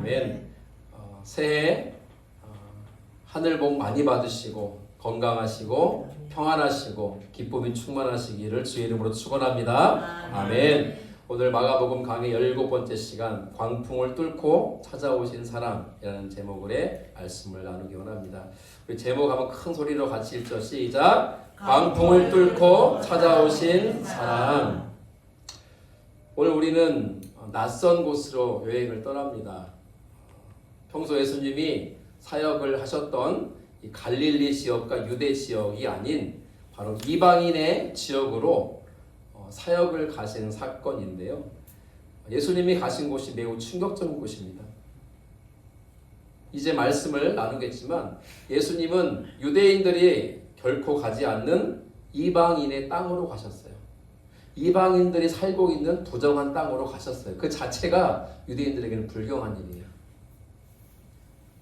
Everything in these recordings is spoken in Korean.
아멘. 새해 하늘 복 많이 받으시고 건강하시고 평안하시고 기쁨이 충만하시기를 주의 이름으로 축원합니다. 아멘. 오늘 마가복음 강의 17번째 시간 광풍을 뚫고 찾아오신 사람이라는 제목의 말씀을 나누기 원합니다. 우리 제목 한번 큰 소리로 같이 읽죠. 시작. 광풍을 뚫고 찾아오신 사람. 오늘 우리는 낯선 곳으로 여행을 떠납니다. 평소 예수님이 사역을 하셨던 이 갈릴리 지역과 유대 지역이 아닌 바로 이방인의 지역으로 사역을 가신 사건인데요. 예수님이 가신 곳이 매우 충격적인 곳입니다. 이제 말씀을 나누겠지만 예수님은 유대인들이 결코 가지 않는 이방인의 땅으로 가셨어요. 이방인들이 살고 있는 부정한 땅으로 가셨어요. 그 자체가 유대인들에게는 불경한 일이에요.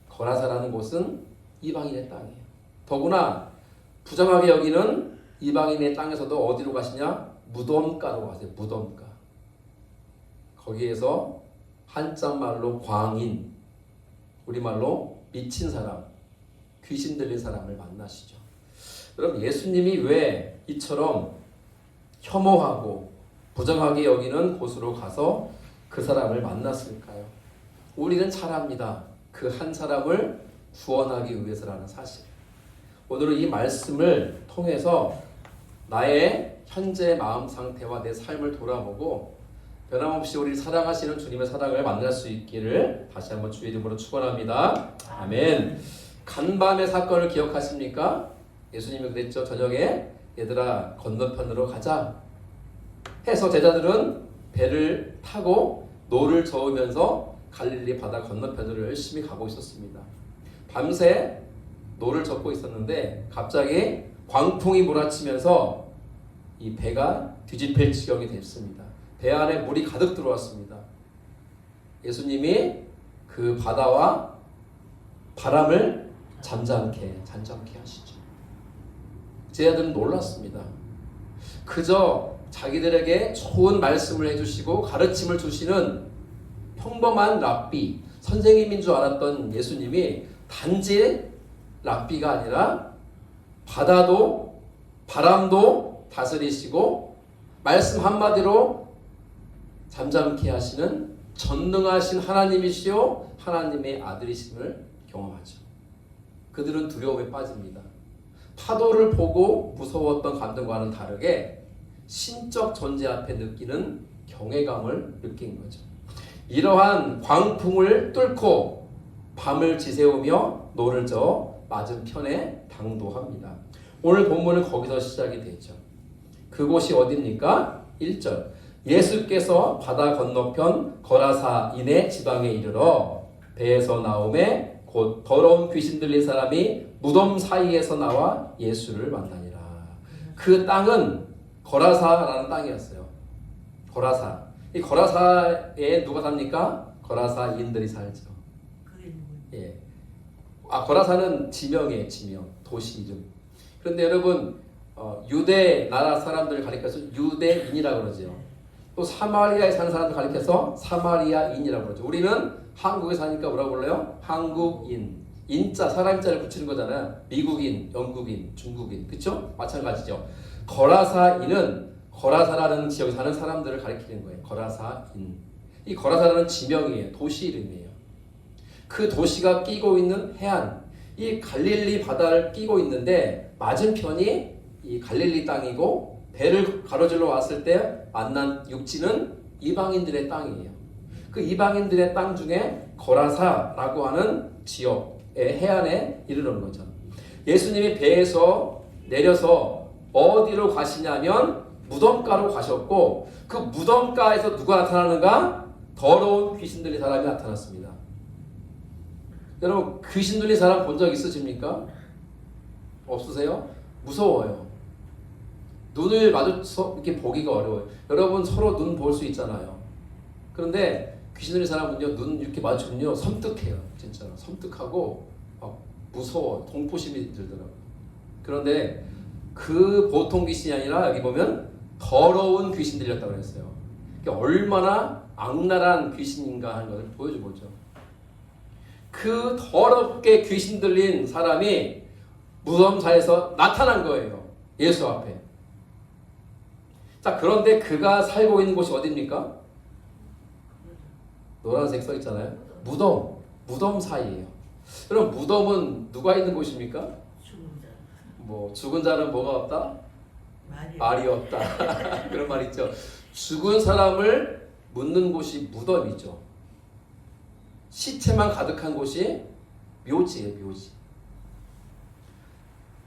거라사라는 곳은 이방인의 땅이에요. 더구나 부정하게 여기는 이방인의 땅에서도 어디로 가시냐? 무덤가로 가세요. 무덤가. 거기에서 한자말로 광인, 우리말로 미친 사람, 귀신 들린 사람을 만나시죠. 여러분, 예수님이 왜 이처럼 혐오하고 부정하게 여기는 곳으로 가서 그 사람을 만났을까요? 우리는 잘 압니다. 그 한 사람을 구원하기 위해서라는 사실. 오늘은 이 말씀을 통해서 나의 현재 마음 상태와 내 삶을 돌아보고 변함없이 우리 사랑하시는 주님의 사랑을 만날 수 있기를 다시 한번 주의 이름으로 축원합니다. 아멘. 간밤의 사건을 기억하십니까? 예수님이 그랬죠. 저녁에 얘들아 건너편으로 가자 해서 제자들은 배를 타고 노를 저으면서 갈릴리 바다 건너편으로 열심히 가고 있었습니다. 밤새 노를 젓고 있었는데 갑자기 광풍이 몰아치면서 이 배가 뒤집힐 지경이 됐습니다. 배 안에 물이 가득 들어왔습니다. 예수님이 그 바다와 바람을 잠잠케 하시죠. 제자들은 놀랐습니다. 그저 자기들에게 좋은 말씀을 해주시고 가르침을 주시는 평범한 랍비, 선생님인 줄 알았던 예수님이 단지 랍비가 아니라 바다도 바람도 다스리시고 말씀 한마디로 잠잠케 하시는 전능하신 하나님이시요 하나님의 아들이심을 경험하죠. 그들은 두려움에 빠집니다. 파도를 보고 무서웠던 감동과는 다르게 신적 존재 앞에 느끼는 경외감을 느낀 거죠. 이러한 광풍을 뚫고 밤을 지새우며 노를 저어 맞은편에 당도합니다. 오늘 본문은 거기서 시작이 되죠. 그곳이 어디입니까? 1절. 예수께서 바다 건너편 거라사인의 지방에 이르러 배에서 나오매 곧 더러운 귀신 들린 사람이 무덤 사이에서 나와 예수를 만나니라. 그 땅은 거라사라는 땅이었어요. 거라사. 이 거라사에 누가 삽니까? 거라사인들이 살죠. 예. 거라사는 지명이에요. 지명. 도시 이름. 그런데 여러분 유대 나라 사람들을 가리켜서 유대인이라고 그러죠. 또 사마리아에 사는 사람들 가리켜서 사마리아인이라고 그러죠. 우리는 한국에 사니까 뭐라고 불러요? 한국인. 인자, 사람자를 붙이는 거잖아요. 미국인, 영국인, 중국인. 그렇죠? 마찬가지죠. 거라사인은 거라사라는 지역에 사는 사람들을 가리키는 거예요. 거라사인. 이 거라사라는 지명이에요. 도시 이름이에요. 그 도시가 끼고 있는 해안, 이 갈릴리 바다를 끼고 있는데 맞은편이 이 갈릴리 땅이고 배를 가로질러 왔을 때 만난 육지는 이방인들의 땅이에요. 그 이방인들의 땅 중에 거라사라고 하는 지역의 해안에 이르는 거죠. 예수님이 배에서 내려서 어디로 가시냐면 무덤가로 가셨고 그 무덤가에서 누가 나타나는가? 더러운 귀신 들린 사람이 나타났습니다. 여러분 귀신 들린 사람 본 적 있으십니까? 없으세요? 무서워요. 눈을 마주쳐 이렇게 보기가 어려워요. 여러분 서로 눈 볼 수 있잖아요. 그런데 귀신 들린 사람은요 눈 이렇게 마주치면요 섬뜩해요. 진짜 섬뜩하고 막 무서워. 공포심이 들더라고요. 그런데 그 보통 귀신이 아니라 여기 보면 더러운 귀신 들렸다고 했어요. 얼마나 악랄한 귀신인가 하는 것을 보여줘 보죠. 그 더럽게 귀신 들린 사람이 무덤사에서 나타난 거예요. 예수 앞에. 자, 그런데 그가 살고 있는 곳이 어디입니까? 노란색 써 있잖아요. 무덤 사이예요. 그럼 무덤은 누가 있는 곳입니까? 죽은 자는 뭐가 없다? 말이 없다. 그런 말 있죠. 죽은 사람을 묻는 곳이 무덤이죠. 시체만 가득한 곳이 묘지예요, 묘지.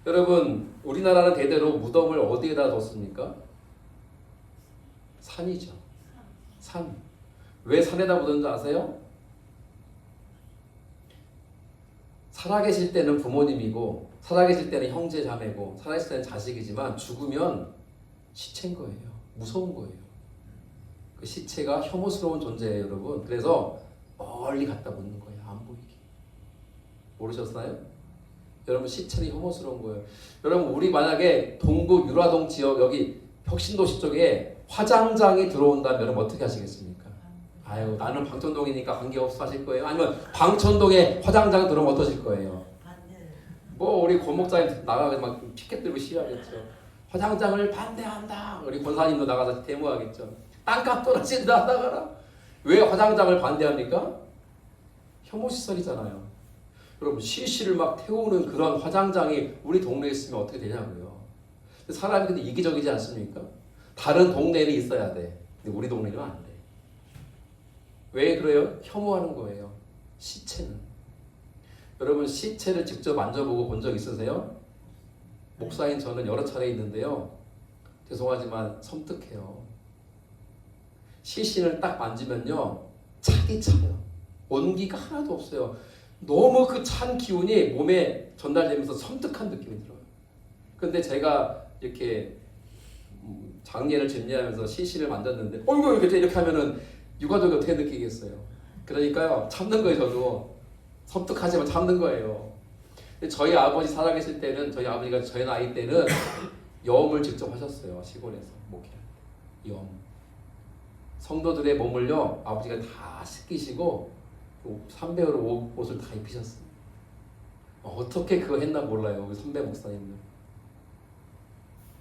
여러분, 우리나라는 대대로 무덤을 어디에다 뒀습니까? 산이죠. 산. 왜 산에다 묻었는지 아세요? 살아계실 때는 부모님이고, 살아계실 때는 형제 자매고, 살아계실 때는 자식이지만 죽으면 시체인 거예요. 무서운 거예요. 그 시체가 혐오스러운 존재예요, 여러분. 그래서 멀리 갖다 묻는 거예요. 안 보이게. 모르셨나요? 여러분, 시체는 혐오스러운 거예요. 여러분, 우리 만약에 동구 유라동 지역 여기 혁신도시 쪽에 화장장이 들어온다면 여러분 어떻게 하시겠습니까? 아유, 나는 방천동이니까 관계없어 하실 거예요? 아니면 방천동에 화장장 들어오면 어떠실 거예요? 뭐 우리 권목사님 나가서 막 피켓 들고 시위하겠죠. 화장장을 반대한다. 우리 권사님도 나가서 데모하겠죠. 땅값 떨어진다 나가라. 왜 화장장을 반대합니까? 혐오시설이잖아요. 여러분, 시시를 막 태우는 그런 화장장이 우리 동네에 있으면 어떻게 되냐고요. 사람이 근데 이기적이지 않습니까? 다른 동네에는 있어야 돼. 근데 우리 동네는 안 돼. 왜 그래요? 혐오하는 거예요. 시체는. 여러분, 시체를 직접 만져보고 본 적 있으세요? 목사인 저는 여러 차례 있는데요. 죄송하지만 섬뜩해요. 시신을 딱 만지면요, 차기 차요. 온기가 하나도 없어요. 너무 그 찬 기운이 몸에 전달되면서 섬뜩한 느낌이 들어요. 근데 제가 이렇게 장례를 집례하면서 시신을 만졌는데, 어이구 이렇게 하면은 유가족이 어떻게 느끼겠어요? 그러니까요, 참는 거예요. 저도 섬뜩하지만 참는 거예요. 근데 저희 아버지 살아계실 때는, 저희 아버지가 저희 나이 때는 염을 직접 하셨어요. 시골에서 목회할 때. 염. 성도들의 몸을요, 아버지가 다 씻기시고 300으로 옷을 다 입히셨어요. 어떻게 그거 했나 몰라요. 우리 선배 목사님들.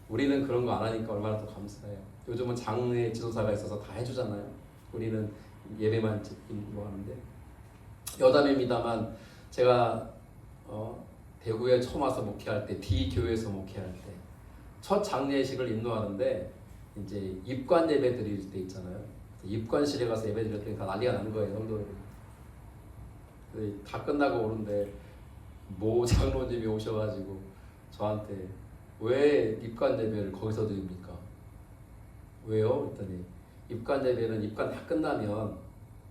우리는 그런 거 안 하니까 얼마나 더 감사해요. 요즘은 장례 지도사가 있어서 다 해주잖아요. 우리는 예배만 뭐 하는데. 여담입니다만 제가 대구에 처음 와서 목회할 때, D교회에서 목회할 때 첫 장례식을 인도하는데 이제 입관 예배 드릴 때 있잖아요. 입관실에 가서 예배 드렸더니 다 난리가 나는 거예요, 성도들이. 다 끝나고 오는데 모 장로님이 오셔가지고 저한테 왜 입관 예배를 거기서 드립니까? 왜요? 그랬더니 입관 예배는 입관 다 끝나면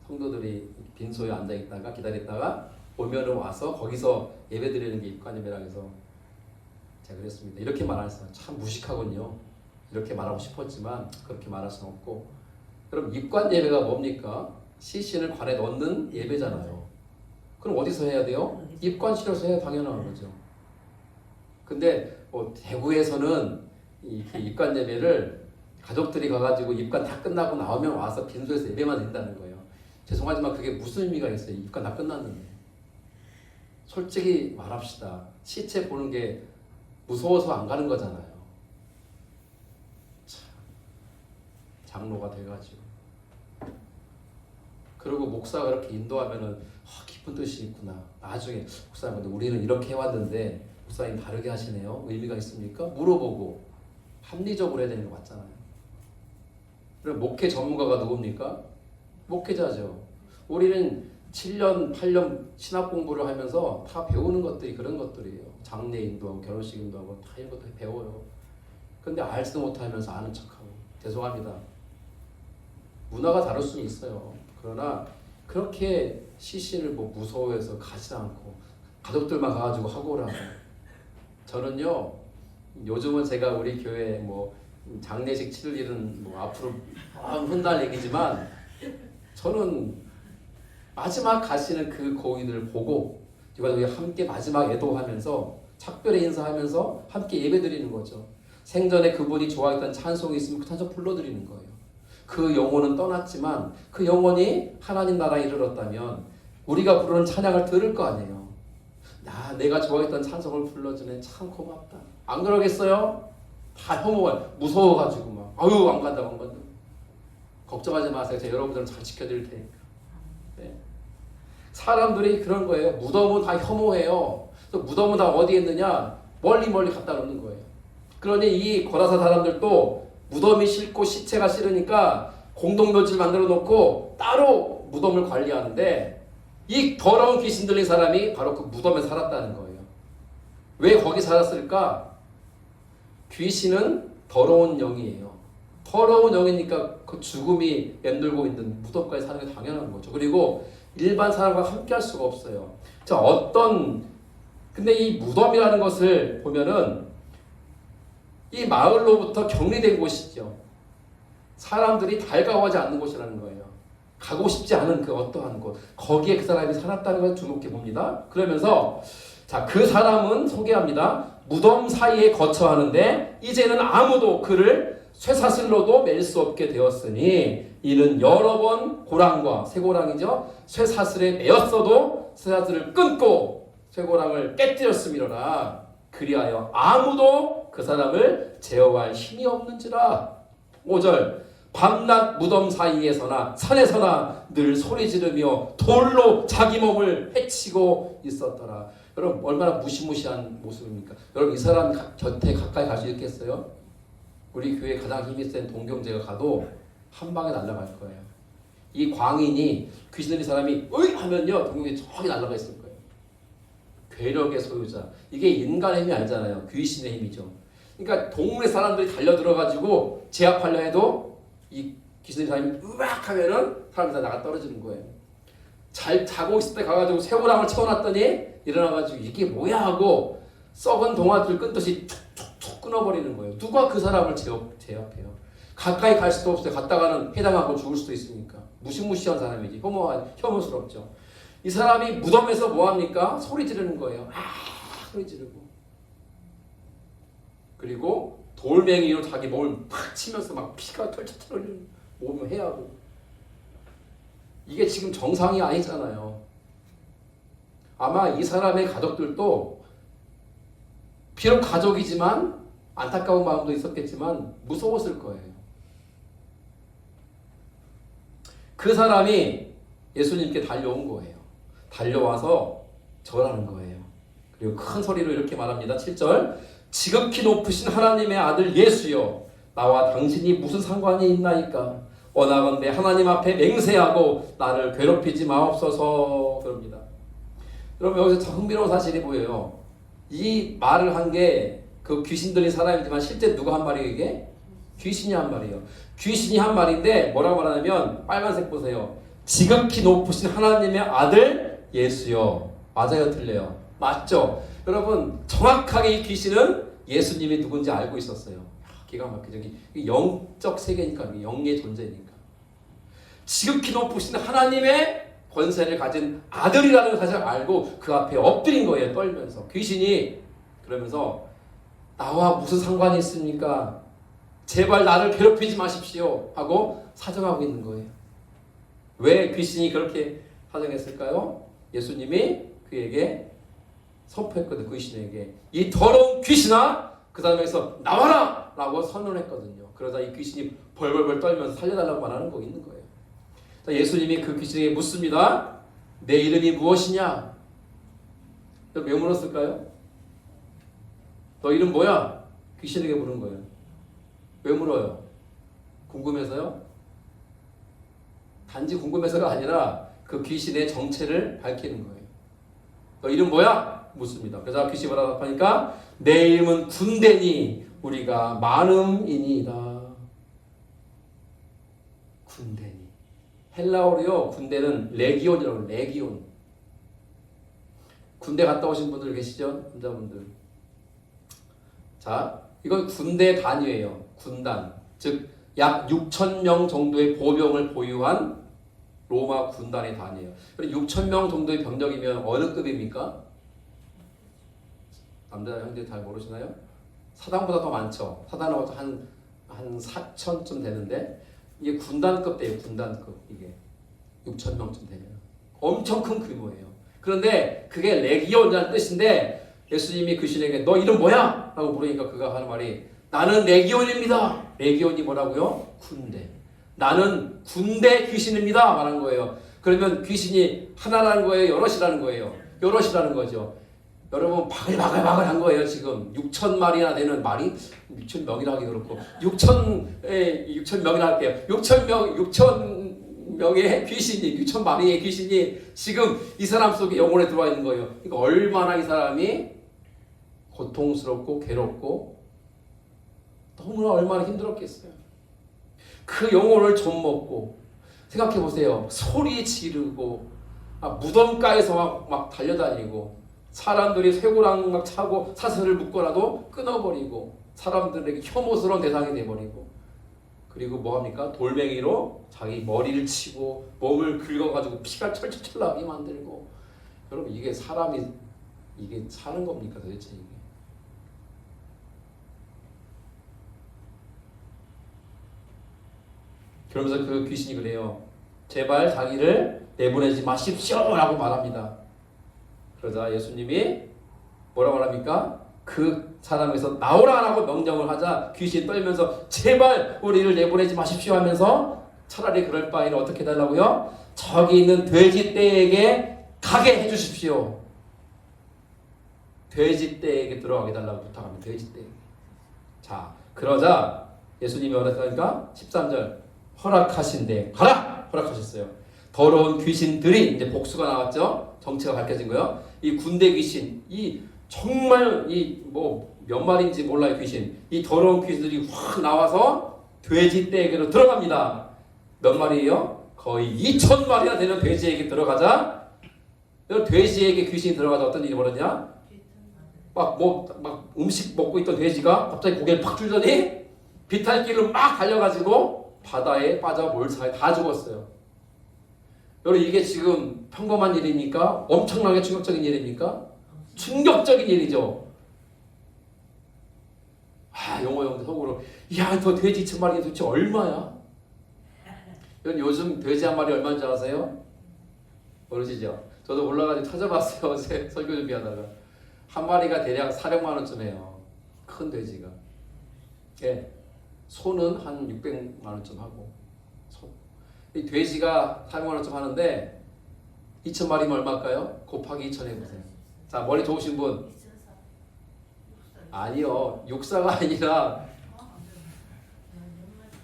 성도들이 빈소에 앉아 있다가 기다렸다가 오면은 와서 거기서 예배 드리는 게 입관 예배라고 해서 제가 그랬습니다. 이렇게 말하면서 참 무식하군요. 이렇게 말하고 싶었지만 그렇게 말할 수는 없고. 그럼 입관 예배가 뭡니까? 시신을 관에 넣는 예배잖아요. 그럼 어디서 해야 돼요? 입관실에서 해야 당연한 거죠. 근데 대구에서는 이 입관 예배를 가족들이 가가지고 입관 다 끝나고 나오면 와서 빈소에서 예배만 드린다는 거예요. 죄송하지만 그게 무슨 의미가 있어요? 입관 다 끝났는데. 솔직히 말합시다. 시체 보는 게 무서워서 안 가는 거잖아요. 참, 장로가 돼가지고. 그리고 목사가 그렇게 인도하면은 깊은 뜻이 있구나. 나중에 목사님, 근데 우리는 이렇게 해왔는데 목사님 다르게 하시네요. 의미가 있습니까? 물어보고 합리적으로 해야 되는 거 맞잖아요. 그럼 목회 전문가가 누굽니까? 목회자죠. 우리는 7년, 8년 신학 공부를 하면서 다 배우는 것들이 그런 것들이에요. 장례 인도하고 결혼식 인도하고 다 이런 것들 배워요. 근데 알지도 못하면서 아는 척하고. 죄송합니다. 문화가 다를 수는 있어요. 그러나 그렇게 시신을 뭐 무서워해서 가지 않고 가족들만 가가지고 하고 오라고. 저는요, 요즘은 제가 우리 교회 뭐 장례식 치를 일은 뭐 앞으로 흔날 얘기지만 저는 마지막 가시는 그 고인을 보고 우리 함께 마지막 애도하면서 작별의 인사하면서 함께 예배드리는 거죠. 생전에 그분이 좋아했던 찬송이 있으면 그 찬송 불러드리는 거예요. 그 영혼은 떠났지만 그 영혼이 하나님 나라에 이르렀다면 우리가 부르는 찬양을 들을 거 아니에요. 내가 좋아했던 찬송을 불러주네. 참 고맙다. 안 그러겠어요? 다 혐오가 무서워가지고 막 아유 안 간다고 안 간다. 걱정하지 마세요. 제가 여러분들은 잘 지켜드릴 테니까. 네. 사람들이 그런 거예요. 무덤은 다 혐오해요. 무덤은 다 어디에 있느냐? 멀리 갖다 놓는 거예요. 그러니 이 거라사 사람들도 무덤이 싫고 시체가 싫으니까 공동묘지를 만들어 놓고 따로 무덤을 관리하는데 이 더러운 귀신 들린 사람이 바로 그 무덤에 살았다는 거예요. 왜 거기 살았을까? 귀신은 더러운 영이에요. 더러운 영이니까 그 죽음이 맴돌고 있는 무덤까지 사는 게 당연한 거죠. 그리고 일반 사람과 함께 할 수가 없어요. 자, 근데 이 무덤이라는 것을 보면은 이 마을로부터 격리된 곳이죠. 사람들이 달가워하지 않는 곳이라는 거예요. 가고 싶지 않은 그 어떠한 곳, 거기에 그 사람이 살았다는 걸 주목해 봅니다. 그러면서 자, 그 사람은 소개합니다. 무덤 사이에 거처하는데 이제는 아무도 그를 쇠사슬로도 맬 수 없게 되었으니 이는 여러 번 고랑과 쇠고랑이죠. 쇠사슬에 매였어도 쇠사슬을 끊고 쇠고랑을 깨뜨렸음이로라. 그리하여 아무도 그 사람을 제어할 힘이 없는지라. 5절 밤낮 무덤 사이에서나 산에서나 늘 소리 지르며 돌로 자기 몸을 해치고 있었더라. 여러분 얼마나 무시무시한 모습입니까? 여러분 이 사람 곁에 가까이 갈 수 있겠어요? 우리 교회 가장 힘이 센 동경제가 가도 한 방에 날아갈 거예요. 이 광인이 귀신 들린 사람이 으이 하면요 동경제 저기 날아가 있을 거예요. 괴력의 소유자. 이게 인간의 힘이 아니잖아요. 귀신의 힘이죠. 그러니까 동네 사람들이 달려들어가지고 제압하려 해도 이 귀신 들린 사람이 으악 하면은 사람이 다 나가 떨어지는 거예요. 잘 자고 있을 때 가가지고 새우랑을 채워놨더니 일어나가지고 이게 뭐야 하고 썩은 동아줄 끊듯이 툭툭툭 끊어버리는 거예요. 누가 그 사람을 제압해요? 가까이 갈 수도 없어요. 갔다가는 해당하고 죽을 수도 있으니까. 무시무시한 사람이지. 혐오스럽죠. 이 사람이 무덤에서 뭐합니까? 소리 지르는 거예요. 소리 지르고. 그리고 돌멩이로 자기 몸을 팍 치면서 막 피가 털털 흘리는 몸을 해하고. 이게 지금 정상이 아니잖아요. 아마 이 사람의 가족들도 비록 가족이지만 안타까운 마음도 있었겠지만 무서웠을 거예요. 그 사람이 예수님께 달려온 거예요. 달려와서 절하는 거예요. 그리고 큰 소리로 이렇게 말합니다. 7절 지극히 높으신 하나님의 아들 예수여 나와 당신이 무슨 상관이 있나이까 원하건대 하나님 앞에 맹세하고 나를 괴롭히지 마옵소서. 그럽니다. 여러분 여기서 참 흥미로운 사실이 보여요. 이 말을 한 게 그 귀신 들린 사람이지만 실제 누가 한 말이에요 이게? 귀신이 한 말이에요. 귀신이 한 말인데 뭐라고 말하냐면 빨간색 보세요. 지극히 높으신 하나님의 아들 예수여. 맞아요 틀려요? 맞죠? 여러분 정확하게 이 귀신은 예수님이 누군지 알고 있었어요. 기가 막히죠. 영적 세계니까 영의 존재니까. 지극히 높으신 하나님의 권세를 가진 아들이라는 사실을 알고 그 앞에 엎드린 거예요. 떨면서. 귀신이 그러면서 나와 무슨 상관이 있습니까? 제발 나를 괴롭히지 마십시오 하고 사정하고 있는 거예요. 왜 귀신이 그렇게 사정했을까요? 예수님이 그에게 선포했거든요. 귀신에게 이 더러운 귀신아 그 사람에서 나와라! 라고 선언했거든요. 그러자 이 귀신이 벌벌벌 떨면서 살려달라고 말하는 거 있는 거예요. 자, 예수님이 그 귀신에게 묻습니다. 내 이름이 무엇이냐? 왜 물었을까요? 너 이름 뭐야? 귀신에게 물은 거예요. 왜 물어요? 궁금해서요? 단지 궁금해서가 아니라 그 귀신의 정체를 밝히는 거예요. 너 이름 뭐야? 묻습니다. 그래서 귀신이 뭐라고 답하니까 내 이름은 군대니 우리가 많음이니이다. 군대니. 헬라어로요. 군대는 레기온이라고 해요. 레기온. 군대 갔다 오신 분들 계시죠? 남자분들. 자, 이건 군대 단위예요. 군단. 즉 약 6,000명 정도의 보병을 보유한 로마 군단의 단위예요. 6,000명 정도의 병력이면 어느 급입니까? 남자 형제 잘 모르시나요? 사단보다 더 많죠. 사단하고 한 4,000쯤 되는데 이게 군단급 돼요. 군단급 이게 6,000명쯤 되면 엄청 큰 규모예요. 그런데 그게 레기온이라는 뜻인데 예수님이 그 귀신에게 너 이름 뭐야? 라고 물으니까 그가 하는 말이 나는 레기온입니다. 레기온이 뭐라고요? 군대. 나는 군대 귀신입니다. 말한 거예요. 그러면 귀신이 하나라는 거예요? 여럿이라는 거예요? 여럿이라는 거죠. 여러분 바글바글한 거예요. 지금 6천 마리나 되는 말이 6천 명이라 하기 그렇고 6천 명이라 할게요. 6천 명의 귀신이 6천 마리의 귀신이 지금 이 사람 속에 영혼에 들어와 있는 거예요. 그러니까 얼마나 이 사람이 고통스럽고 괴롭고 너무나 얼마나 힘들었겠어요. 그 영혼을 좀 먹고 생각해 보세요. 소리 지르고 무덤가에서 막 달려다니고 사람들이 쇠고랑 막 차고 사슬을 묶어라도 끊어버리고 사람들에게 혐오스러운 대상이 돼버리고 그리고 뭐합니까? 돌멩이로 자기 머리를 치고 몸을 긁어가지고 피가 철철철 나게 만들고 여러분 이게 사람이 이게 사는 겁니까 도대체 이게? 그러면서 그 귀신이 그래요. 제발 자기를 내보내지 마십시오 라고 말합니다. 그러자 예수님이 뭐라고 말합니까? 그 사람에서 나오라라고 명령을 하자 귀신이 떨면서 제발 우리를 내보내지 마십시오 하면서 차라리 그럴 바에는 어떻게 해달라고요? 저기 있는 돼지떼에게 가게 해주십시오. 돼지떼에게 들어가게 해달라고 부탁합니다. 돼지떼에게. 자, 그러자 예수님이 뭐랬다니까? 13절 허락하신대 가라! 허락하셨어요. 더러운 귀신들이 이제 복수가 나왔죠. 정체가 밝혀진 거예요. 이 군대 귀신, 이 정말 이 뭐 몇 마리인지 몰라요 귀신. 이 더러운 귀신들이 확 나와서 돼지 떼에게로 들어갑니다. 몇 마리예요? 거의 2천 마리나 되는 돼지에게 들어가자. 돼지에게 귀신이 들어가자 어떤 일이 벌어지냐? 막 음식 먹고 있던 돼지가 갑자기 고개를 팍 들더니 비탈길로 막 달려가지고 바다에 빠져 몰사에 다 죽었어요. 여러분 이게 지금 평범한 일입니까? 엄청나게 충격적인 일입니까? 충격적인 일이죠. 영어 형들 속으로 야, 저 돼지 2,000마리 도대체 얼마야? 여러분 요즘 돼지 한 마리 얼마인지 아세요? 모르시죠? 저도 올라가서 찾아봤어요. 어제 설교 준비하다가 한 마리가 대략 400만 원쯤 해요. 큰 돼지가. 예. 소는 한 600만 원쯤 하고 이 돼지가 400만 원쯤 하는데 2,000마리면 얼마일까요? 곱하기 2,000 해보세요. 자, 머리 좋으신 분. 아니요. 육사가 아니라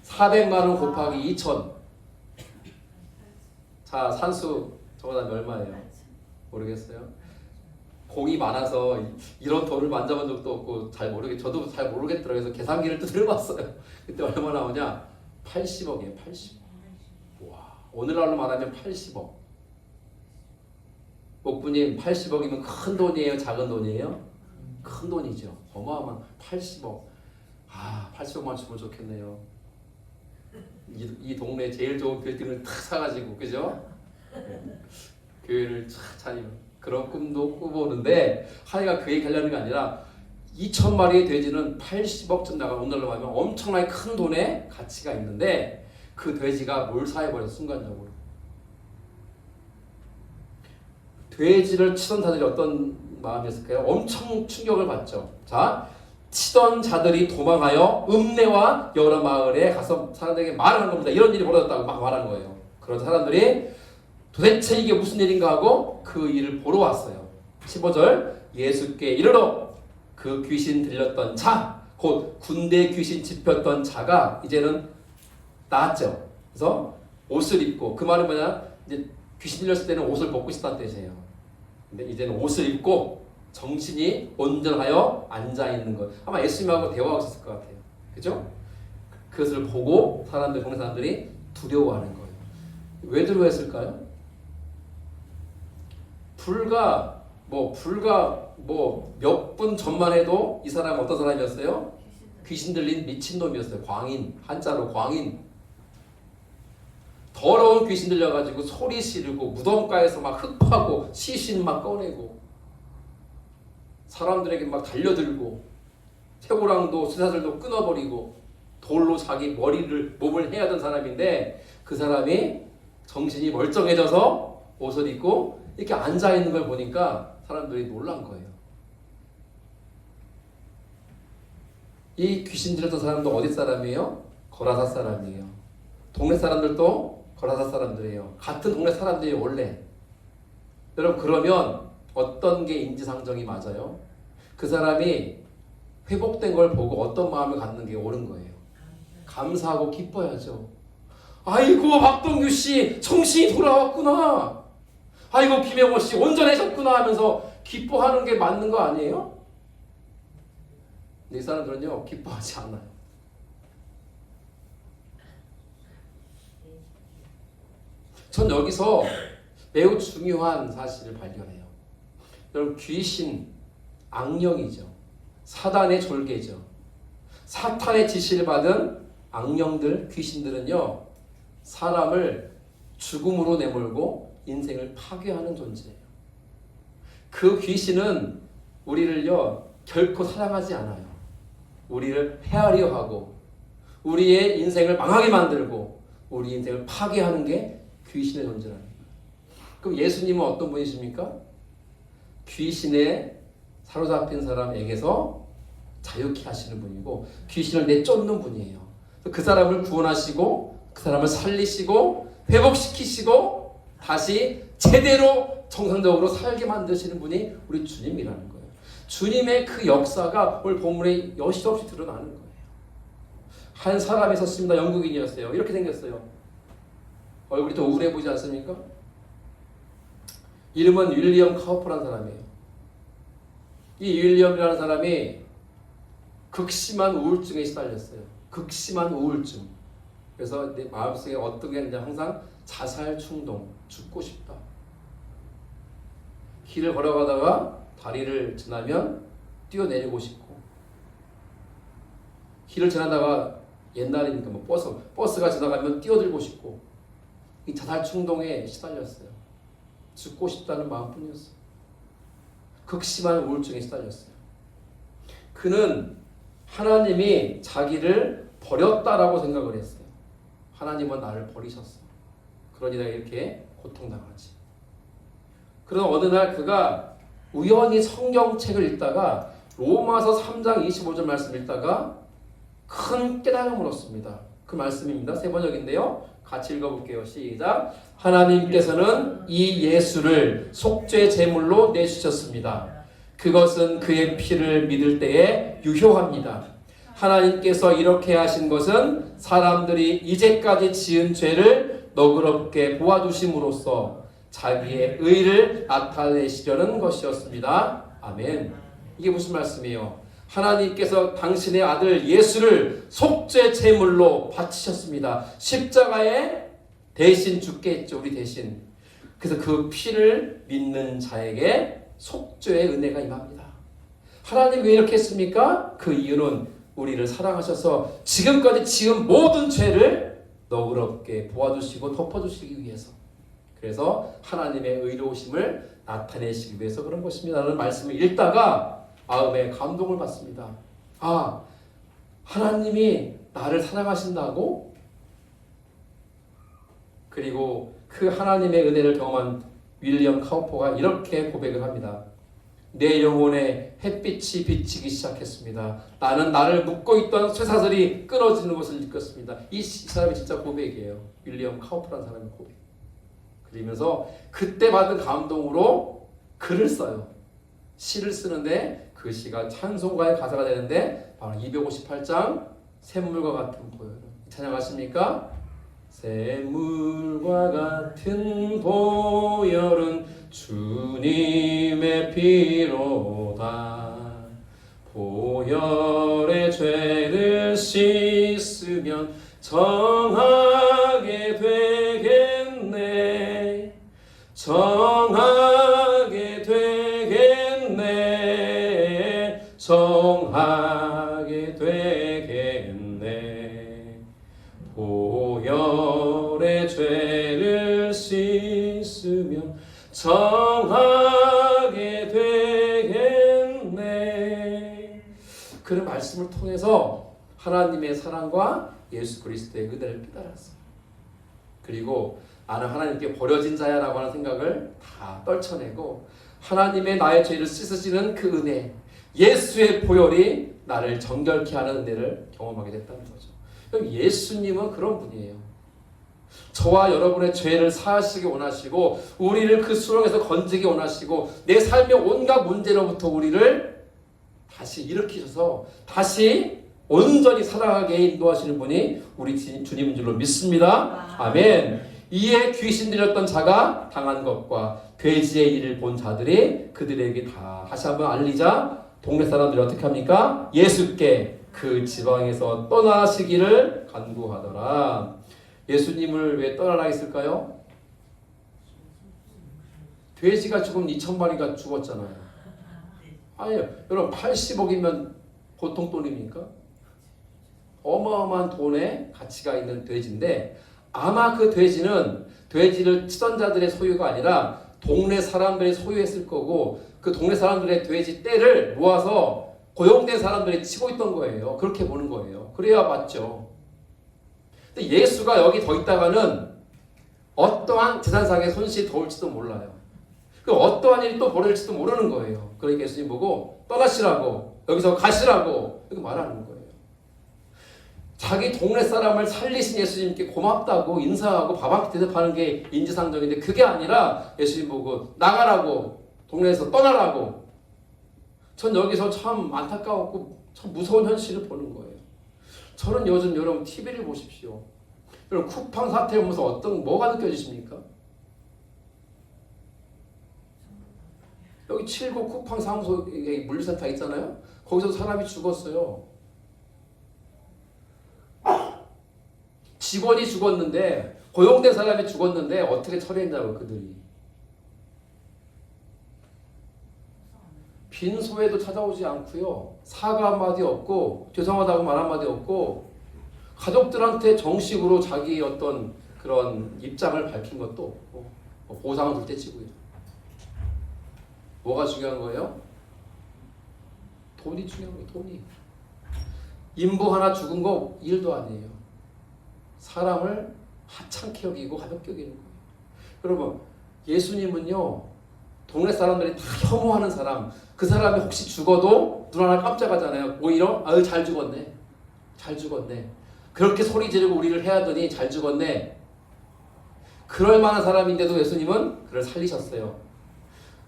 400만 원 곱하기 2,000. 자, 산수 저거다 얼마예요? 모르겠어요. 공이 많아서 이런 돈을 만져본 적도 없고 저도 잘 모르겠더라고요. 그래서 계산기를 두드려봤어요. 그때 얼마 나오냐? 80억이에요. 80억. 와, 오늘날로 말하면 80억. 목부님 80억이면 큰 돈이에요? 작은 돈이에요? 큰 돈이죠. 어마어마한 80억. 80억만 주면 좋겠네요. 이 동네 제일 좋은 빌딩을 탁 사가지고 그죠? 교회를 탁 차리면 그런 꿈도 꾸보는데 하여가 그 얘기 하려는 게 아니라 2,000마리의 돼지는 80억쯤 나가 오늘로 말하면 엄청나게 큰 돈의 가치가 있는데 그 돼지가 몰사해버려서 순간적으로 돼지를 치던 자들이 어떤 마음이었을까요? 엄청 충격을 받죠. 자, 치던 자들이 도망하여 읍내와 여러 마을에 가서 사람들에게 말을 한 겁니다. 이런 일이 벌어졌다고 막 말한 거예요. 그런 사람들이 도대체 이게 무슨 일인가 하고 그 일을 보러 왔어요. 15절 예수께 이르러 그 귀신 들렸던 자, 곧 군대 귀신 짚혔던 자가 이제는 나았죠. 그래서 옷을 입고 그 말은 뭐냐? 이제 귀신 들렸을 때는 옷을 벗고 있었다는 뜻이에요. 근데 이제는 옷을 입고 정신이 온전하여 앉아있는 것. 아마 예수님하고 대화하고 있었을 것 같아요. 그죠? 그것을 보고 동네 사람들이 두려워하는 거예요. 왜 두려워했을까요? 불과 몇 분 전만 해도 이 사람은 어떤 사람이었어요? 귀신 들린 미친놈이었어요. 광인. 한자로 광인. 더러운 귀신 들려가지고 소리 지르고 무덤가에서 막 흙파고 시신 막 꺼내고 사람들에게 막 달려들고 쇠고랑도 쇠사슬도 끊어버리고 돌로 자기 몸을 해야 하던 사람인데 그 사람이 정신이 멀쩡해져서 옷을 입고 이렇게 앉아있는 걸 보니까 사람들이 놀란 거예요. 이 귀신 들렸던 사람도 어디 사람이에요? 거라사 사람이에요. 동네 사람들도 거라사 사람들이에요. 같은 동네 사람들이 원래. 여러분, 그러면 어떤 게 인지상정이 맞아요? 그 사람이 회복된 걸 보고 어떤 마음을 갖는 게 옳은 거예요? 감사하고 기뻐야죠. 아이고, 박동규 씨 정신이 돌아왔구나. 아이고, 김영호 씨 온전해졌구나 하면서 기뻐하는 게 맞는 거 아니에요? 근데 이 사람들은요, 기뻐하지 않아요. 전 여기서 매우 중요한 사실을 발견해요. 여러분, 귀신, 악령이죠. 사단의 졸개죠. 사탄의 지시를 받은 악령들, 귀신들은요, 사람을 죽음으로 내몰고 인생을 파괴하는 존재예요. 그 귀신은 우리를요, 결코 사랑하지 않아요. 우리를 헤아려 하고 우리의 인생을 망하게 만들고 우리 인생을 파괴하는 게 귀신의 존재랍니다. 그럼 예수님은 어떤 분이십니까? 귀신에 사로잡힌 사람에게서 자유케 하시는 분이고 귀신을 내쫓는 분이에요. 그 사람을 구원하시고 그 사람을 살리시고 회복시키시고 다시 제대로 정상적으로 살게 만드시는 분이 우리 주님이라는 거예요. 주님의 그 역사가 오늘 본문에 여실없이 드러나는 거예요. 한 사람이 있었습니다. 영국인이었어요. 이렇게 생겼어요. 얼굴이 더 우울해 보이지 않습니까? 이름은 윌리엄 카우퍼라는 사람이에요. 이 윌리엄이라는 사람이 극심한 우울증에 시달렸어요. 극심한 우울증. 그래서 내 마음속에 어떤 게 있는지 항상 자살 충동, 죽고 싶다. 길을 걸어가다가 다리를 지나면 뛰어내리고 싶고, 길을 지나다가 옛날이니까 뭐 버스가 지나가면 뛰어들고 싶고, 이 자살 충동에 시달렸어요. 죽고 싶다는 마음뿐이었어요. 극심한 우울증에 시달렸어요. 그는 하나님이 자기를 버렸다라고 생각을 했어요. 하나님은 나를 버리셨어. 그러니 내가 이렇게 고통당하지. 그러나 어느 날 그가 우연히 성경책을 읽다가 로마서 3장 25절 말씀을 읽다가 큰 깨달음을 얻습니다. 그 말씀입니다. 세 번역인데요. 같이 읽어볼게요. 시작. 하나님께서는 이 예수를 속죄 제물로 내주셨습니다. 그것은 그의 피를 믿을 때에 유효합니다. 하나님께서 이렇게 하신 것은 사람들이 이제까지 지은 죄를 너그럽게 보아주심으로써 자기의 의를 나타내시려는 것이었습니다. 아멘. 이게 무슨 말씀이에요? 하나님께서 당신의 아들 예수를 속죄 제물로 바치셨습니다. 십자가에 대신 죽게 했죠. 우리 대신. 그래서 그 피를 믿는 자에게 속죄의 은혜가 임합니다. 하나님 왜 이렇게 했습니까? 그 이유는 우리를 사랑하셔서 지금까지 지은 모든 죄를 너그럽게 보아주시고 덮어주시기 위해서, 그래서 하나님의 의로우심을 나타내시기 위해서 그런 것입니다 라는 말씀을 읽다가 마음에 감동을 받습니다. 아, 하나님이 나를 사랑하신다고? 그리고 그 하나님의 은혜를 경험한 윌리엄 카우퍼가 이렇게 고백을 합니다. 내 영혼에 햇빛이 비치기 시작했습니다. 나는 나를 묶고 있던 쇠사슬이 끊어지는 것을 느꼈습니다. 이 사람이 진짜 고백이에요. 윌리엄 카우퍼라는 사람의 고백. 그러면서 그때 받은 감동으로 글을 써요. 시를 쓰는데 그 시가 찬송가의 가사가 되는데 바로 258장 샘물과 같은 보혈은. 찬양하십니까? 샘물과 같은 보혈은 주님의 피로다. 보혈의 죄를 씻으면 정하게 되겠네. 정하게 되겠네. 정하게 되겠네. 보혈의 죄를 씻으면 정하게 되겠네. 그런 말씀을 통해서 하나님의 사랑과 예수 그리스도의 은혜를 깨달았어요. 그리고 나는 하나님께 버려진 자야라고 하는 생각을 다 떨쳐내고 하나님의 나의 죄를 씻으시는 그 은혜, 예수의 보혈이 나를 정결케 하는 은혜를 경험하게 됐다는 거죠. 그럼 예수님은 그런 분이에요. 저와 여러분의 죄를 사하시기 원하시고 우리를 그 수렁에서 건지기 원하시고 내 삶의 온갖 문제로부터 우리를 다시 일으키셔서 다시 온전히 살아가게 인도하시는 분이 우리 주님인 줄로 믿습니다. 아멘. 이에 귀신 들렸던 자가 당한 것과 돼지의 일을 본 자들이 그들에게 다 다시 한번 알리자 동네 사람들이 어떻게 합니까? 예수께 그 지방에서 떠나시기를 간구하더라. 예수님을 왜 떠나라 했을까요? 돼지가 죽으면 2,000마리가 죽었잖아요. 아니요. 여러분 80억이면 보통 돈입니까? 어마어마한 돈의 가치가 있는 돼지인데 아마 그 돼지는 돼지를 치던 자들의 소유가 아니라 동네 사람들이 소유했을 거고 그 동네 사람들의 돼지 떼를 모아서 고용된 사람들이 치고 있던 거예요. 그렇게 보는 거예요. 그래야 맞죠. 근데 예수가 여기 더 있다가는 어떠한 재산상의 손실이 더 올지도 몰라요. 어떠한 일이 또 벌어질지도 모르는 거예요. 그러니까 예수님 보고 떠나시라고 여기서 가시라고 이렇게 말하는 거예요. 자기 동네 사람을 살리신 예수님께 고맙다고 인사하고 밥 한 끼 대접하는 게 인지상정인데 그게 아니라 예수님 보고 나가라고 동네에서 떠나라고. 전 여기서 참 안타까웠고 참 무서운 현실을 보는 거예요. 저는 요즘 여러분 TV를 보십시오. 여러분 쿠팡 사태 보면서 뭐가 느껴지십니까? 여기 7구 쿠팡 사무소 물류센터 있잖아요. 거기서 사람이 죽었어요. 직원이 죽었는데 고용된 사람이 죽었는데 어떻게 처리했냐고 그들이. 빈소에도 찾아오지 않고요. 사과 한마디 없고 죄송하다고 말 한마디 없고 가족들한테 정식으로 자기 어떤 그런 입장을 밝힌 것도 없고 보상은 둘째치고요. 뭐가 중요한 거예요? 돈이 중요한 거예요. 돈이. 인부 하나 죽은 거 일도 아니에요. 사람을 하찮게 여기고 가볍게 여기는 거예요. 여러분 예수님은요 동네 사람들이 다 혐오하는 사람, 그 사람이 혹시 죽어도 눈 하나 깜짝하잖아요. 오히려 아유 잘 죽었네, 잘 죽었네. 그렇게 소리 지르고 우리를 해하더니 잘 죽었네. 그럴 만한 사람인데도 예수님은 그를 살리셨어요.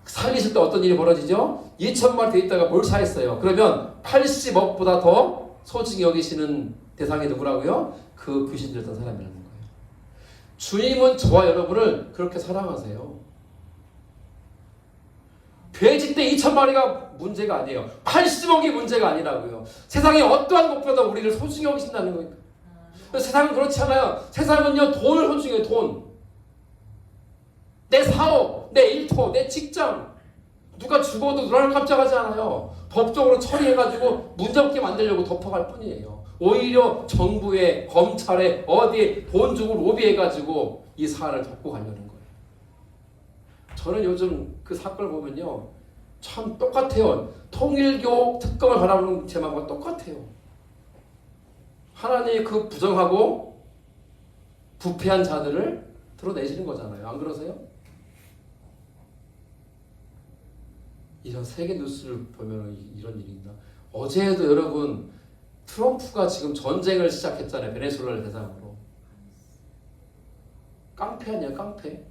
살리실 때 어떤 일이 벌어지죠? 2,000마리 돼 있다가 몰사했어요. 그러면 80억보다 더 소중히 여기시는 대상이 누구라고요? 그 귀신 들렸던 사람이라는 거예요. 주님은 저와 여러분을 그렇게 사랑하세요. 돼지 떼 2,000마리가 문제가 아니에요. 80억이 문제가 아니라고요. 세상에 어떠한 것보다 우리를 소중히 여기신다는 거예요. 세상은 그렇지 않아요. 세상은요 돈을 소중히 해요. 돈. 내 사업, 내 일터, 내 직장. 누가 죽어도 눈을 깜짝하지 않아요. 법적으로 처리해가지고 문제없게 만들려고 덮어갈 뿐이에요. 오히려 정부에, 검찰에, 어디에 돈 주고 로비해가지고 이 사안을 덮고 가려는 거예요. 저는 요즘 그 사건을 보면요. 참 똑같아요. 통일교 특검을 바라보는 제 마음과 똑같아요. 하나님이 그 부정하고 부패한 자들을 드러내시는 거잖아요. 안 그러세요? 이런 세계 뉴스를 보면 이런 일이 있나? 어제도 여러분 트럼프가 지금 전쟁을 시작했잖아요. 베네수엘라를 대상으로. 깡패 아니야 깡패?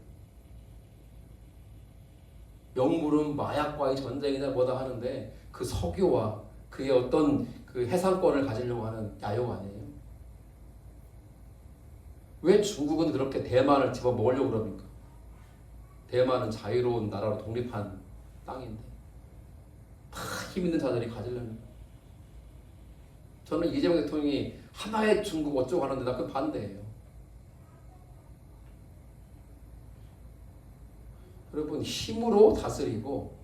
명물은 마약과의 전쟁이나 뭐다 하는데 그 석유와 그의 어떤 그 해상권을 가지려고 하는 야용 아니에요? 왜 중국은 그렇게 대만을 집어먹으려고 그럽니까? 대만은 자유로운 나라로 독립한 땅인데 다 힘있는 자들이 가지려는 거예요. 저는 이재명 대통령이 하나의 중국 어쩌고 하는데 나 그 반대예요. 여러분 힘으로 다스리고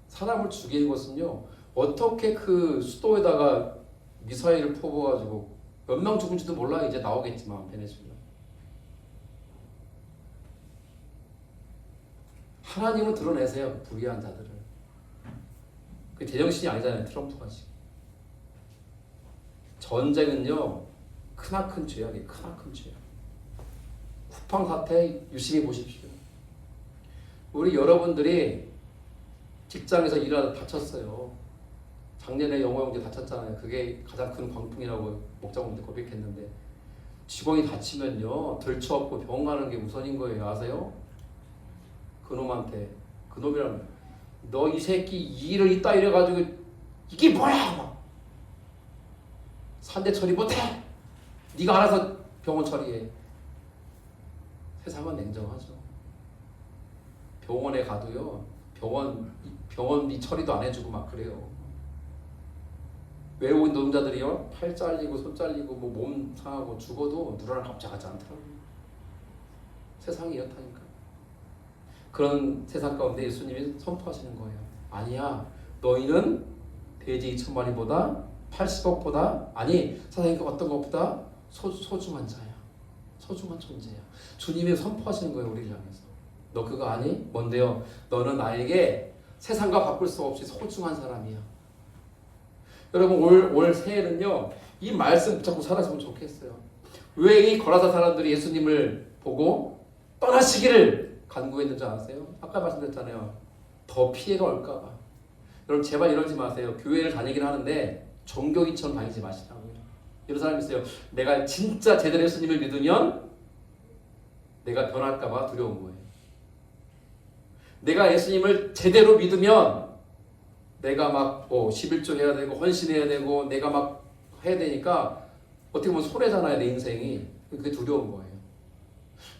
사람을 죽이는 것은요 어떻게 그 수도에다가 미사일을 퍼부어가지고 몇 명 죽은지도 몰라. 이제 나오겠지만 베네수엘라 하나님은 드러내세요. 그 불의한 자들을. 그 제정신이 아니잖아요. 트럼프가 지금. 전쟁은요 크나큰 죄악이에요. 크나큰 죄악. 쿠팡 사태 유심히 보십시오. 우리 여러분들이 직장에서 일하다 다쳤어요. 작년에 영어영재 다쳤잖아요. 그게 가장 큰 광풍이라고 목장님들 고백했는데, 직원이 다치면요 들쳐업고 병원 가는 게 우선인 거예요. 아세요? 그놈한테, 그놈이라면 너 이 새끼 이 일을 이따 이래가지고 이게 뭐야? 막. 산대 처리 못해. 네가 알아서 병원 처리해. 세상은 냉정하죠. 병원에 가도요 병원비 처리도 안 해주고 막 그래요. 외국인 노동자들이요 팔 잘리고 손 잘리고 뭐 몸 상하고 죽어도 누구랑 갑작하지 않더라고요. 세상이 이렇다니까. 그런 세상 가운데 예수님이 선포하시는 거예요. 아니야, 너희는 돼지 2,000마리보다 80억보다 아니 세상에 어떤 것보다 소중한 자야. 소중한 존재야. 주님이 선포하시는 거예요. 우리를 향해서. 너 그거 아니? 뭔데요? 너는 나에게 세상과 바꿀 수 없이 소중한 사람이야. 여러분 올 새해는요 이 말씀 붙잡고 살았으면 좋겠어요. 왜 이 거라사 사람들이 예수님을 보고 떠나시기를 간구했는지 아세요? 아까 말씀드렸잖아요. 더 피해가 올까봐. 여러분 제발 이러지 마세요. 교회를 다니긴 하는데 종교인처럼 다니지 마시라고요. 이런 사람이 있어요. 내가 진짜 제대로 예수님을 믿으면 내가 변할까봐 두려운 거예요. 내가 예수님을 제대로 믿으면 내가 막 11조 해야 되고 헌신해야 되고 내가 막 해야 되니까 어떻게 보면 손해잖아요. 내 인생이. 그게 두려운 거예요.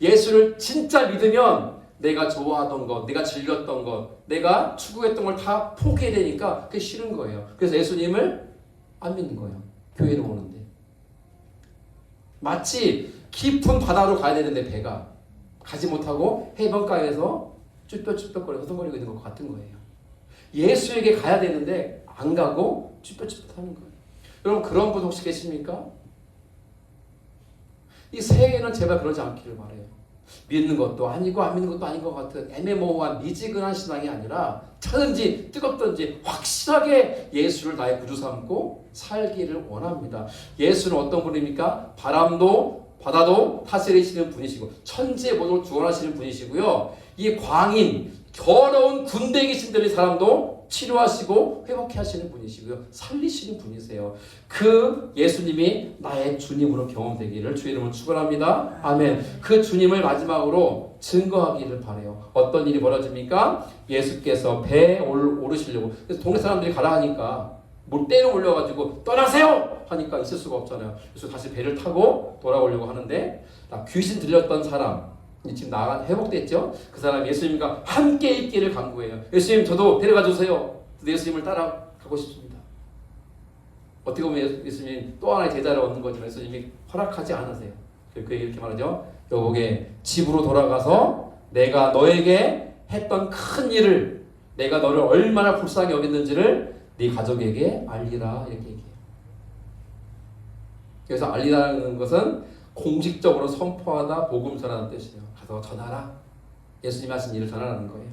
예수를 진짜 믿으면 내가 좋아하던 것, 내가 즐겼던 것, 내가 추구했던 걸 다 포기해야 되니까 그게 싫은 거예요. 그래서 예수님을 안 믿는 거예요. 교회를 오는데. 마치 깊은 바다로 가야 되는데 배가 가지 못하고 해변가에서 쭈뼛쭈뼛거리고 허둥거리고 있는 것 같은 거예요. 예수에게 가야 되는데 안 가고 쭈뼛쭈뼛 하는 거예요. 여러분 그런 분 혹시 계십니까? 이 새해에는 제발 그러지 않기를 바라요. 믿는 것도 아니고 안 믿는 것도 아닌 것 같은 애매모호한 미지근한 신앙이 아니라 차든지 뜨겁든지 확실하게 예수를 나의 구주 삼고 살기를 원합니다. 예수는 어떤 분입니까? 바람도 바다도 다스리시는 분이시고 천지의 모든 걸 주관하시는 분이시고요. 이 광인 더러운 군대에 계신 들린 사람도 치료하시고 회복해 하시는 분이시고요. 살리시는 분이세요. 그 예수님이 나의 주님으로 경험되기를 주의 이름으로 축원합니다. 아멘. 그 주님을 마지막으로 증거하기를 바라요. 어떤 일이 벌어집니까? 예수께서 배에 오르시려고. 그래서 동네 사람들이 가라 하니까 물대로 올려가지고 떠나세요! 하니까 있을 수가 없잖아요. 그래서 다시 배를 타고 돌아오려고 하는데 귀신 들렸던 사람 지금 회복됐죠? 그 사람이 예수님과 함께 있기를 간구해요. 예수님 저도 데려가 주세요. 예수님을 따라가고 싶습니다. 어떻게 보면 예수님 또 하나의 제자를 얻는 거지만 예수님이 허락하지 않으세요. 그게 이렇게 말하죠. 여보게 집으로 돌아가서 내가 너에게 했던 큰 일을 내가 너를 얼마나 불쌍히 여겼는지를 네 가족에게 알리라 이렇게 얘기해요. 그래서 알리라는 것은 공식적으로 선포하다 복음 전하는 뜻이에요. 가서 전하라. 예수님이 하신 일을 전하라는 거예요.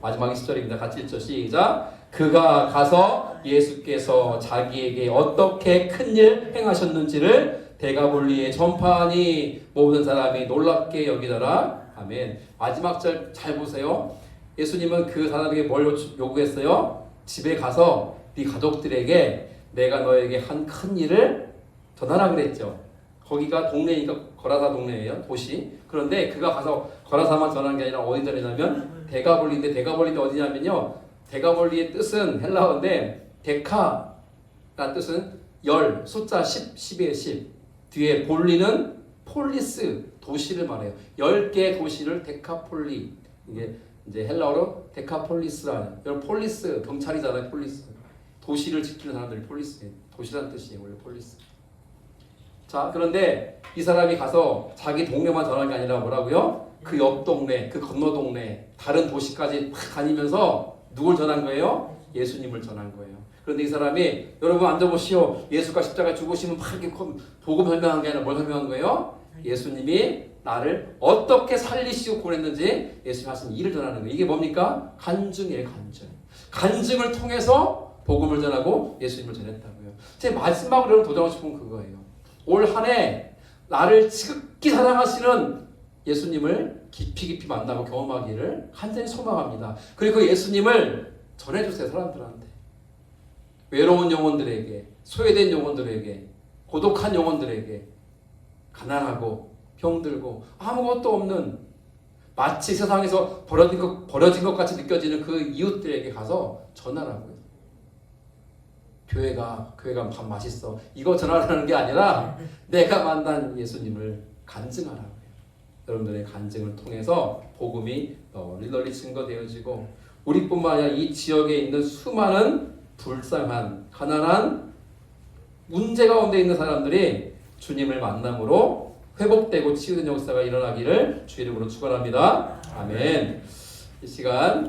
마지막 10절입니다. 같이 읽죠. 시작. 그가 가서 예수께서 자기에게 어떻게 큰일 행하셨는지를 데가볼리에 전파하니 모든 사람이 놀랍게 여기더라. 아멘. 마지막 절 잘 보세요. 예수님은 그 사람에게 뭘 요구했어요? 집에 가서 네 가족들에게 내가 너에게 한 큰 일을 전하라 그랬죠. 거기가 동네니까 거라사 동네예요. 도시. 그런데 그가 가서 거라사만 전한 게 아니라 어디 전하냐면 데가볼리인데 데가볼리인데 어디냐면요. 데가볼리의 뜻은 헬라어인데 데카라는 뜻은 열, 숫자 10, 10의 10. 뒤에 볼리는 폴리스, 도시를 말해요. 10개의 도시를 데카폴리. 이게 이제 헬라어로 데카폴리스라는. 여러분 폴리스, 경찰이잖아요. 폴리스. 도시를 지키는 사람들이 폴리스. 도시라는 뜻이에요. 원래 폴리스. 자, 그런데 이 사람이 가서 자기 동네만 전한 게 아니라 뭐라고요? 그 옆 동네, 그 건너 동네, 다른 도시까지 막 다니면서 누굴 전한 거예요? 예수님을 전한 거예요. 그런데 이 사람이 여러분 앉아보시오. 예수가 십자가에 죽으시면 막 이렇게 복음 설명한 게 아니라 뭘 설명한 거예요? 예수님이 나를 어떻게 살리시고 보냈는지 예수님 하신 일을 전하는 거예요. 이게 뭡니까? 간증이에요. 간증. 간증을 통해서 복음을 전하고 예수님을 전했다고요. 제 마지막으로 도전하고 싶은 그거예요. 올 한 해 나를 지극히 사랑하시는 예수님을 깊이 만나고 경험하기를 간절히 소망합니다. 그리고 그 예수님을 전해주세요. 사람들한테. 외로운 영혼들에게, 소외된 영혼들에게, 고독한 영혼들에게, 가난하고 병들고 아무것도 없는 마치 세상에서 버려진 것 같이 느껴지는 그 이웃들에게 가서 전하라고요. 교회가 밥 맛있어. 이거 전하라는 게 아니라 내가 만난 예수님을 간증하라고요. 여러분들의 간증을 통해서 복음이 널리 증거되어지고 우리뿐만 아니라 이 지역에 있는 수많은 불쌍한 가난한 문제 가운데 있는 사람들이 주님을 만남으로 회복되고 치유된 역사가 일어나기를 주의 이름으로 축원합니다. 아멘. 이 시간